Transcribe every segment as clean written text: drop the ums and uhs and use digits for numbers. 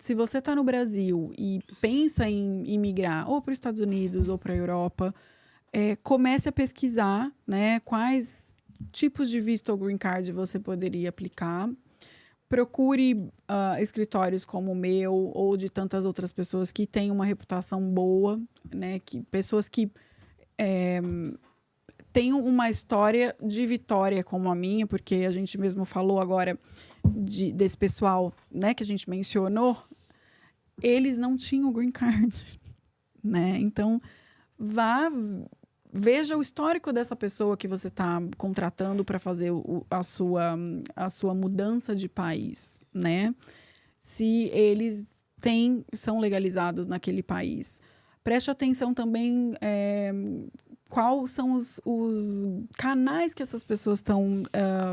se você está no Brasil e pensa em migrar ou para os Estados Unidos ou para a Europa, comece a pesquisar, né, quais tipos de visto ou green card você poderia aplicar. Procure escritórios como o meu ou de tantas outras pessoas que têm uma reputação boa, né, pessoas que têm uma história de vitória como a minha, porque a gente mesmo falou agora desse pessoal, né, que a gente mencionou, eles não tinham green card, né? Então, veja o histórico dessa pessoa que você está contratando para fazer a sua mudança de país, né? Se eles são legalizados naquele país. Preste atenção também quais são os canais que essas pessoas estão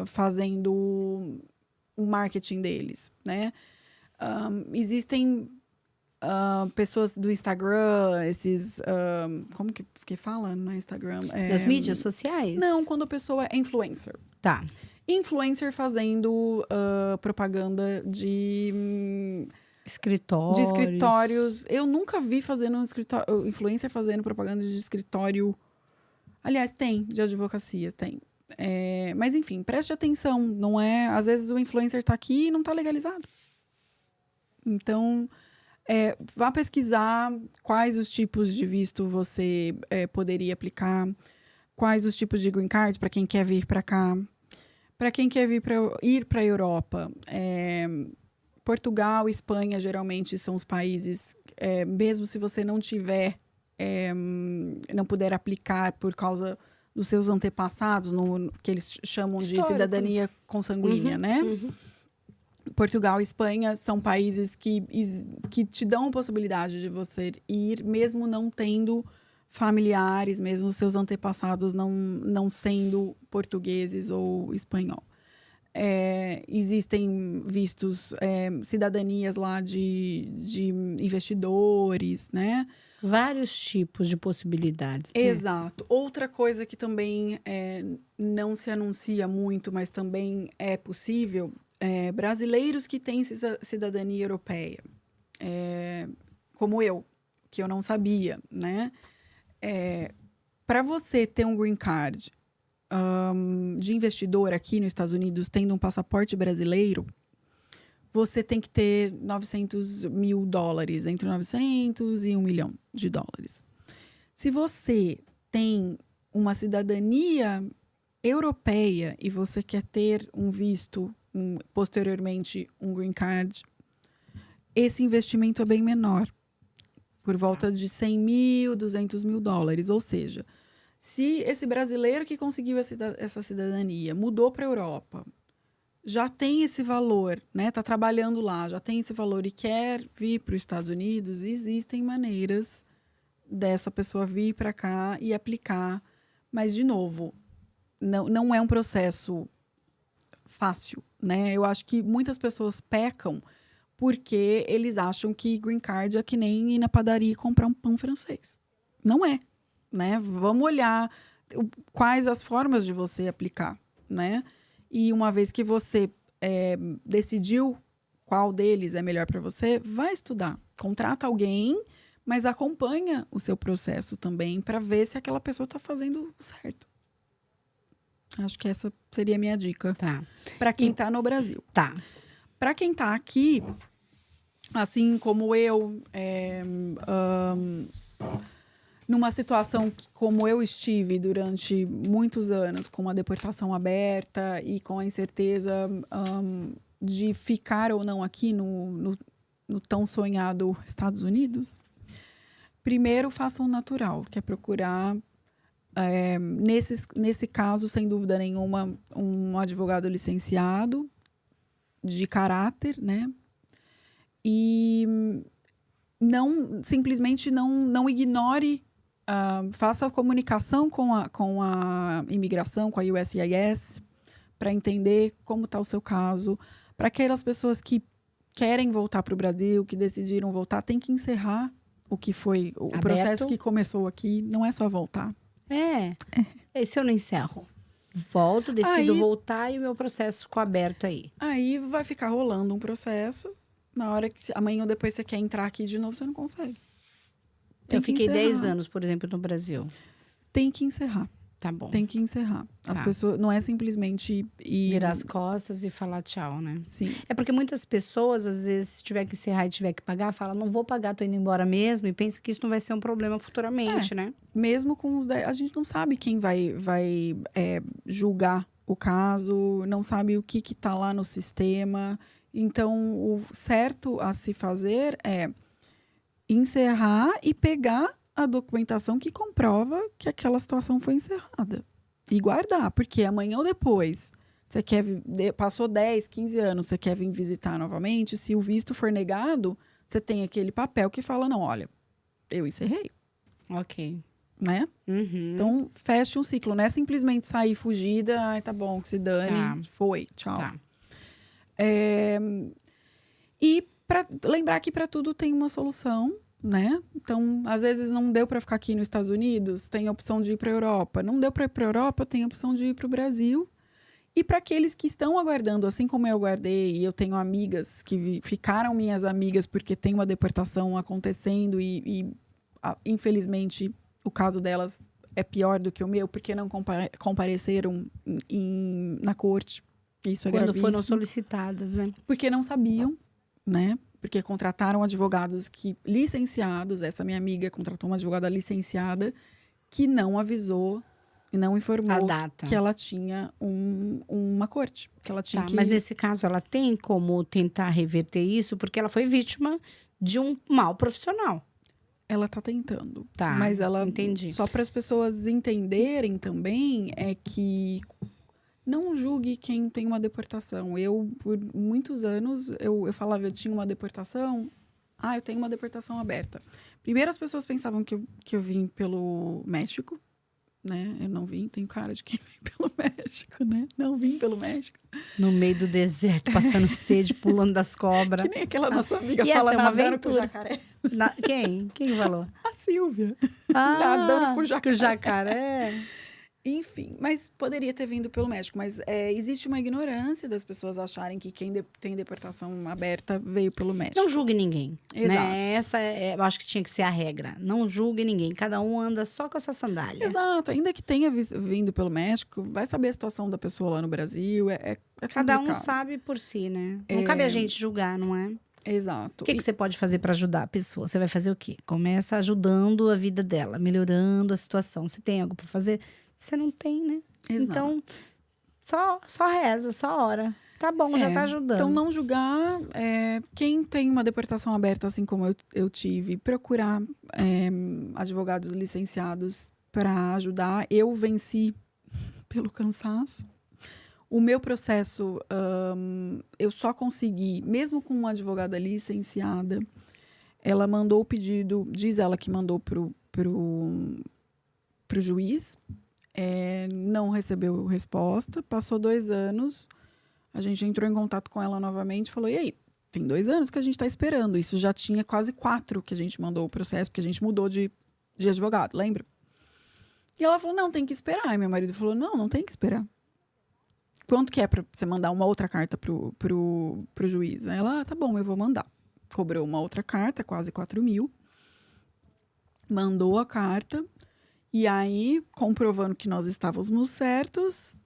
fazendo o marketing deles, né? Existem pessoas do Instagram, esses... como que fala no Instagram? Das mídias sociais? Não, quando a pessoa é influencer. Tá. Influencer fazendo propaganda de escritórios. Eu nunca vi fazendo influencer fazendo propaganda de escritório. Aliás, tem, de advocacia, tem. Mas, enfim, preste atenção. Não é... Às vezes o influencer está aqui e não está legalizado. Então, vá pesquisar quais os tipos de visto você poderia aplicar, quais os tipos de green card para quem quer vir para cá, para quem quer ir para a Europa. Portugal, Espanha, geralmente são os países, mesmo se você não tiver, não puder aplicar por causa dos seus antepassados, que eles chamam de cidadania consanguínea, né? Uhum. Portugal e Espanha são países que te dão a possibilidade de você ir, mesmo não tendo familiares, mesmo os seus antepassados não sendo portugueses ou espanhol. Existem vistos, cidadanias lá de investidores, né? Vários tipos de possibilidades. Né? Exato. Outra coisa que também não se anuncia muito, mas também é possível... brasileiros que têm cidadania europeia, como eu, que eu não sabia, né? Para você ter um green card de investidor aqui nos Estados Unidos, tendo um passaporte brasileiro, você tem que ter $900 mil, entre 900 e $1 milhão. Se você tem uma cidadania europeia e você quer ter um visto posteriormente um green card, esse investimento é bem menor, por volta de 100 mil, 200 mil dólares. Ou seja, se esse brasileiro que conseguiu essa cidadania mudou para a Europa, já tem esse valor, né? Está trabalhando lá, já tem esse valor e quer vir para os Estados Unidos, existem maneiras dessa pessoa vir para cá e aplicar. Mas, de novo, não é um processo fácil, né? Eu acho que muitas pessoas pecam porque eles acham que green card é que nem ir na padaria e comprar um pão francês. Não é, né? Vamos olhar quais as formas de você aplicar, né? E uma vez que você decidiu qual deles é melhor para você, vai estudar. Contrata alguém, mas acompanha o seu processo também para ver se aquela pessoa está fazendo certo. Acho que essa seria a minha dica. Tá. Para quem está no Brasil. Tá. Para quem está aqui, assim como eu, numa situação como eu estive durante muitos anos, com a deportação aberta e com a incerteza de ficar ou não aqui no tão sonhado Estados Unidos, primeiro faça o natural, que é procurar... nesse caso, sem dúvida nenhuma, um advogado licenciado de caráter, né? E simplesmente não ignore, faça a comunicação com a imigração, com a USCIS, para entender como está o seu caso. Para aquelas pessoas que querem voltar para o Brasil, que decidiram voltar, tem que encerrar o que foi o processo que começou aqui, não é só voltar. E se eu não encerro? Volto, decido voltar e o meu processo ficou aberto aí. Aí vai ficar rolando um processo Na hora que amanhã ou depois você quer entrar aqui de novo, você não consegue. Eu fiquei 10 anos, por exemplo, no Brasil. Tem que encerrar. Tá bom. Tem que encerrar. As Tá. pessoas... Não é simplesmente Virar as costas e falar tchau, né? Sim. É porque muitas pessoas, às vezes, se tiver que encerrar e tiver que pagar, falam, não vou pagar, tô indo embora mesmo. E pensa que isso não vai ser um problema futuramente, né? Mesmo com os 10... A gente não sabe quem vai julgar o caso. Não sabe o que tá lá no sistema. Então, o certo a se fazer é encerrar e pegar a documentação que comprova que aquela situação foi encerrada. E guardar, porque amanhã ou depois, você passou 10, 15 anos, você quer vir visitar novamente, se o visto for negado, você tem aquele papel que fala, não, olha, eu encerrei, Ok. né? Uhum. Então, feche um ciclo, não é simplesmente sair fugida, ai, tá bom, que se dane, Tá. foi, tchau. Tá. E lembrar que para tudo tem uma solução, né? Então, às vezes não deu para ficar aqui nos Estados Unidos, tem a opção de ir para a Europa. Não deu para ir para a Europa, tem a opção de ir para o Brasil. E para aqueles que estão aguardando, assim como eu aguardei, e eu tenho amigas que ficaram minhas amigas porque tem uma deportação acontecendo infelizmente, o caso delas é pior do que o meu, porque não compareceram na corte. Isso é Quando gravíssimo. foram solicitadas, né? Porque não sabiam, né? Porque contrataram advogados licenciados. Essa minha amiga contratou uma advogada licenciada que não avisou e não informou A data. que ela tinha uma corte. Que ela tinha Tá, mas nesse caso, ela tem como tentar reverter isso? Porque ela foi vítima de um mal profissional. Ela tá tentando. Tá, Mas ela... entendi. Só para as pessoas entenderem também é que... Não julgue quem tem uma deportação. Eu, por muitos anos, eu falava, eu tinha uma deportação. Eu tenho uma deportação aberta. Primeiro, as pessoas pensavam que eu vim pelo México, né? Eu não vim, tenho cara de quem vem pelo México, né? Não vim pelo México. No meio do deserto, passando sede, pulando das cobras. Que nem aquela nossa amiga E fala essa é uma nadando com o aventura. jacaré. Quem? Quem falou? A Silvia. Nadando com o jacaré. Com o jacaré. Enfim, mas poderia ter vindo pelo México. Mas existe uma ignorância das pessoas acharem que quem tem deportação aberta veio pelo México. Não julgue ninguém. Exato. Né? Essa eu acho que tinha que ser a regra. Não julgue ninguém. Cada um anda só com essa sandália. Exato. Ainda que tenha vindo pelo México, vai saber a situação da pessoa lá no Brasil. É Cada um complicado. sabe por si, né? Não cabe a gente julgar, não é? Exato. O que você pode fazer para ajudar a pessoa? Você vai fazer o quê? Começa ajudando a vida dela, melhorando a situação. Você tem algo para fazer? Você não tem, né? Exato. Então, só reza, só ora. Tá bom, já tá ajudando. Então, não julgar. Quem tem uma deportação aberta, assim como eu tive, procurar advogados licenciados para ajudar. Eu venci pelo cansaço. O meu processo, eu só consegui, mesmo com uma advogada licenciada, ela mandou o pedido, diz ela que mandou pro juiz, não recebeu resposta, passou 2 anos, a gente entrou em contato com ela novamente e falou, e aí, tem 2 anos que a gente está esperando, isso já tinha quase 4 que a gente mandou o processo, porque a gente mudou de advogado, lembra? E ela falou, não, tem que esperar, e meu marido falou, não tem que esperar. Quanto que é para você mandar uma outra carta pro juiz? Aí ela, tá bom, eu vou mandar. Cobrou uma outra carta, quase 4.000. Mandou a carta. E aí, comprovando que nós estávamos certos,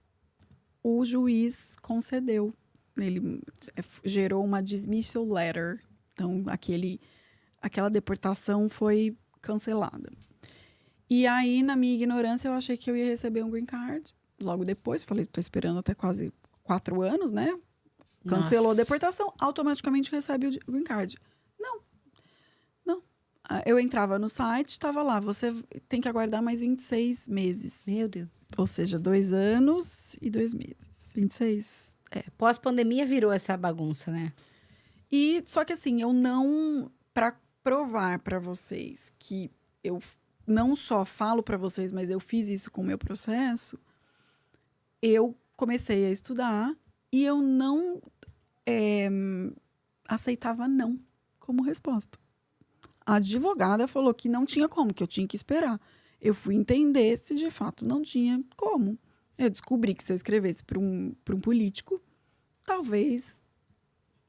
o juiz concedeu. Ele gerou uma dismissal letter. Então, aquela deportação foi cancelada. E aí, na minha ignorância, eu achei que eu ia receber um green card. Logo depois, falei, tô esperando até quase 4 anos, né? Cancelou a deportação, automaticamente recebe o green card. Não. Eu entrava no site, estava lá, você tem que aguardar mais 26 meses. Meu Deus. Ou seja, 2 anos e 2 meses. 26. Pós-pandemia virou essa bagunça, né? E só que assim, eu não... Para provar para vocês que eu não só falo para vocês, mas eu fiz isso com o meu processo... Eu comecei a estudar e eu não aceitava não como resposta. A advogada falou que não tinha como, que eu tinha que esperar. Eu fui entender se de fato não tinha como. Eu descobri que se eu escrevesse para um político, talvez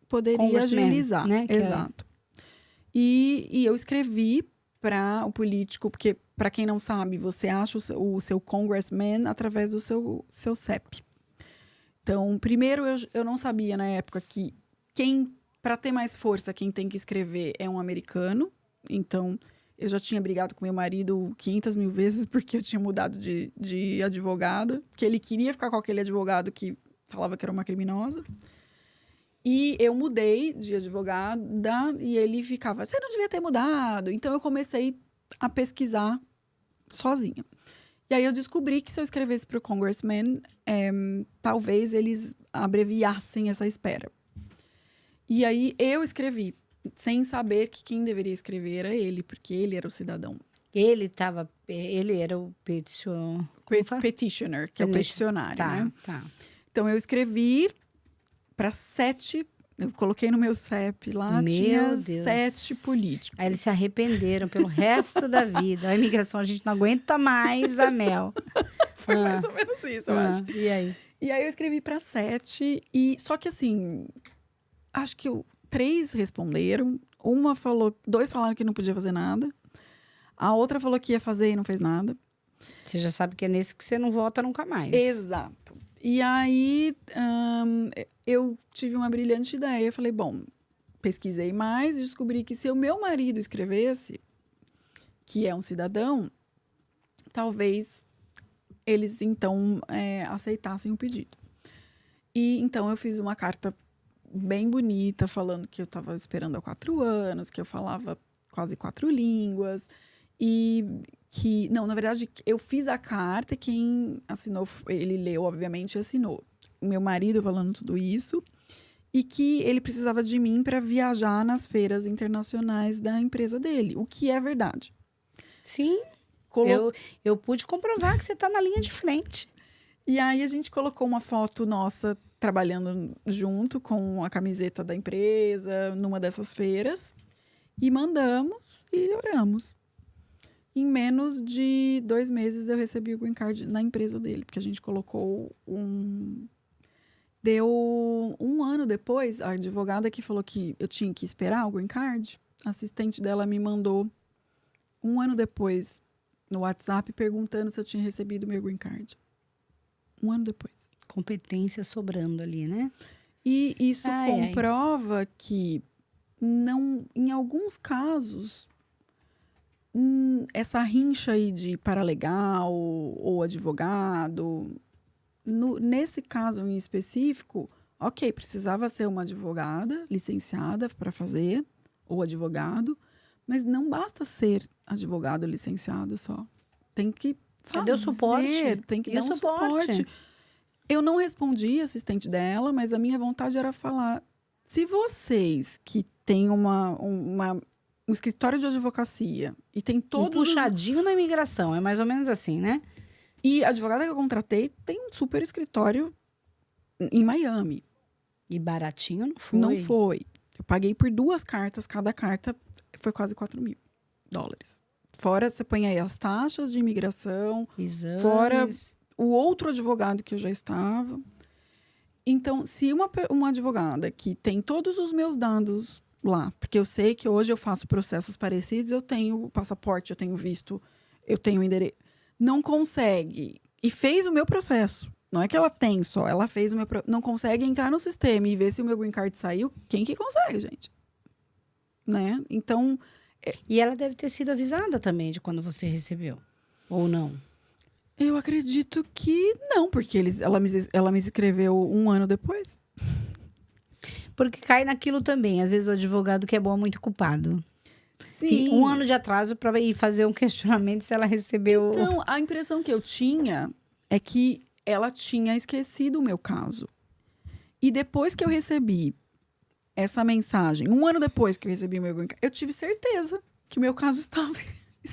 poderia Congressman, agilizar. né, que é- Exato. E eu escrevi para o político, porque, para quem não sabe, você acha o seu congressman através do seu CEP. Então, primeiro, eu não sabia na época que para ter mais força, quem tem que escrever é um americano. Então, eu já tinha brigado com meu marido 500 mil vezes porque eu tinha mudado de advogada, que ele queria ficar com aquele advogado que falava que era uma criminosa. E eu mudei de advogada e ele ficava, você não devia ter mudado. Então, eu comecei a pesquisar sozinha. E aí, eu descobri que se eu escrevesse para o Congressman, talvez eles abreviassem essa espera. E aí, eu escrevi, sem saber que quem deveria escrever era ele, porque ele era o cidadão. Ele era o Petitioner, que é o peticionário, Tá, né? tá. Então, eu escrevi para 7, eu coloquei no meu CEP lá, Meu tinha Deus. 7 políticos. Aí eles se arrependeram pelo resto da vida. A imigração, a gente não aguenta mais a Mel. Foi mais ou menos isso, eu acho. E aí? E aí eu escrevi para 7, só que assim, acho que 3 responderam, 2 falaram que não podia fazer nada, a outra falou que ia fazer e não fez nada. Você já sabe que é nesse que você não volta nunca mais. Exato. E aí, eu tive uma brilhante ideia. Eu falei, bom, pesquisei mais e descobri que se o meu marido escrevesse, que é um cidadão, talvez eles, então, aceitassem o pedido. E, então, eu fiz uma carta bem bonita, falando que eu estava esperando há 4 anos, que eu falava quase 4 línguas, e que... Não, na verdade, eu fiz a carta, quem assinou, ele leu, obviamente, e assinou. Meu marido falando tudo isso, e que ele precisava de mim para viajar nas feiras internacionais da empresa dele, o que é verdade. Sim, eu pude comprovar que você está na linha de frente. E aí a gente colocou uma foto nossa trabalhando junto com a camiseta da empresa, numa dessas feiras, e mandamos e oramos. Em menos de 2 meses eu recebi o green card na empresa dele, porque a gente colocou Deu 1 ano depois, a advogada que falou que eu tinha que esperar o green card, a assistente dela me mandou 1 ano depois no WhatsApp perguntando se eu tinha recebido o meu green card. 1 ano depois. Competência sobrando ali, né? E isso comprova que não, em alguns casos, essa rincha aí de paralegal ou advogado, nesse caso em específico, ok, precisava ser uma advogada licenciada para fazer, ou advogado, mas não basta ser advogado licenciado só. Tem que fazer. Deu suporte. Tem que dar um suporte. Eu não respondi a assistente dela, mas a minha vontade era falar, se vocês que têm um escritório de advocacia e tem todos puxadinho na imigração, é mais ou menos assim, né? E a advogada que eu contratei tem um super escritório em Miami. E baratinho não foi? Não foi. Eu paguei por 2 cartas, cada carta foi quase $4.000. Fora, você põe aí as taxas de imigração, exames. Fora o outro advogado que eu já estava. Então, se uma advogada que tem todos os meus dados lá, porque eu sei que hoje eu faço processos parecidos, eu tenho o passaporte, eu tenho visto, eu tenho o endereço, não consegue, e fez o meu processo, não é que ela tem só, ela fez o meu não consegue entrar no sistema e ver se o meu green card saiu, quem que consegue, gente? Né? Então... E ela deve ter sido avisada também de quando você recebeu, ou não? Eu acredito que não, porque ela me escreveu 1 ano depois. Porque cai naquilo também. Às vezes o advogado que é bom é muito culpado. Sim. 1 ano de atraso para ir fazer um questionamento se ela recebeu... Então, a impressão que eu tinha é que ela tinha esquecido o meu caso. E depois que eu recebi essa mensagem, 1 ano depois que eu recebi o meu green card, eu tive certeza que o meu caso estava...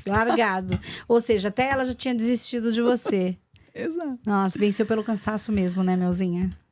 largado. Ou seja, até ela já tinha desistido de você. Exato. Nossa, venceu pelo cansaço mesmo, né, Melzinha?